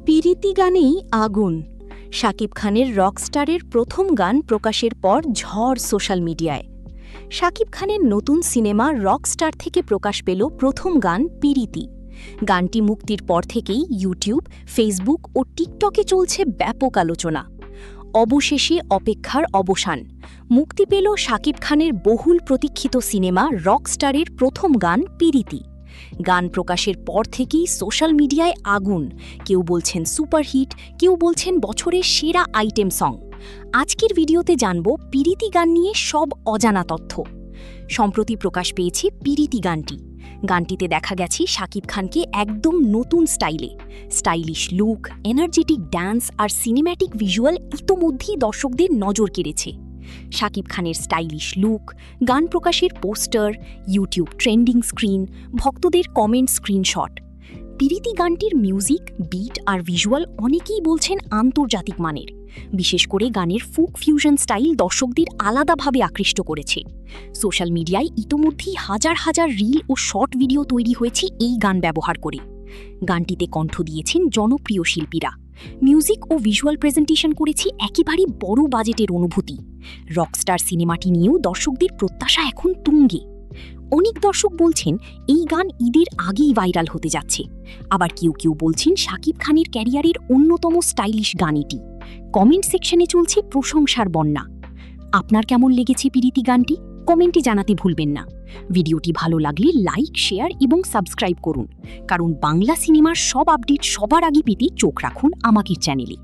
পিরিতি গানেই আগুন। শাকিব খানের রকস্টারের প্রথম গান প্রকাশের পর ঝড় সোশ্যাল মিডিয়ায়। শাকিব খানের নতুন সিনেমা রকস্টার থেকে প্রকাশ পেল প্রথম গান পিরিতি। গানটি মুক্তির পর থেকেই ইউটিউব, ফেসবুক ও টিকটকে চলছে ব্যাপক আলোচনা। অবশেষে অপেক্ষার অবসান, মুক্তি পেল শাকিব খানের বহুল প্রতীক্ষিত সিনেমা রকস্টারের প্রথম গান পিরিতি। গান প্রকাশের পর থেকেই সোশ্যাল মিডিয়ায় আগুন। কেউ বলছেন সুপারহিট, কেউ বলছেন বছরের সেরা আইটেম সং। আজকের ভিডিওতে জানব পিরিতি গান নিয়ে সব অজানা তথ্য। সম্প্রতি প্রকাশ পেয়েছে পিরিতি গানটি। গানটিতে দেখা গেছে শাকিব খানকে একদম নতুন স্টাইলিশ লুক, এনার্জেটিক ডান্স আর সিনেম্যাটিক ভিজুয়াল ইতোমধ্যেই দর্শকদের নজর কেড়েছে। শাকিব খানের স্টাইলিশ লুক, গান প্রকাশের পোস্টার, ইউটিউব ট্রেন্ডিং স্ক্রিন, ভক্তদের কমেন্ট স্ক্রিনশট। পিরিতি গানটির মিউজিক, বিট আর ভিজুয়াল অনেকেই বলছেন আন্তর্জাতিক মানের। বিশেষ করে গানের ফোক ফিউশন স্টাইল দর্শকদের আলাদাভাবে আকৃষ্ট করেছে। সোশ্যাল মিডিয়ায় ইতোমধ্যেই হাজার হাজার রিল ও শর্ট ভিডিও তৈরি হয়েছে এই গান ব্যবহার করে। গানটিতে কণ্ঠ দিয়েছেন জনপ্রিয় শিল্পীরা। মিউজিক ও ভিজুয়াল প্রেজেন্টেশন করেছে একেবারে বড় বাজেটের অনুভূতি। রকস্টার সিনেমাটি নিয়েও দর্শকদের প্রত্যাশা এখন তুঙ্গে। অনেক দর্শক বলছেন এই গান ঈদের আগেই ভাইরাল হতে যাচ্ছে। আবার কেউ কেউ বলছেন শাকিব খানের ক্যারিয়ারের অন্যতম স্টাইলিশ গান এটি। কমেন্ট সেকশনে চলছে প্রশংসার বন্যা। আপনার কেমন লেগেছে পিরিতি গানটি? কমেন্টে জানাতে ভুলবেন না। ভিডিওটি ভালো লাগলে লাইক, শেয়ার এবং সাবস্ক্রাইব করুন, কারণ বাংলা সিনেমার সব আপডেট সবার আগে পেতে চোখ রাখুন আমাদের চ্যানেলে।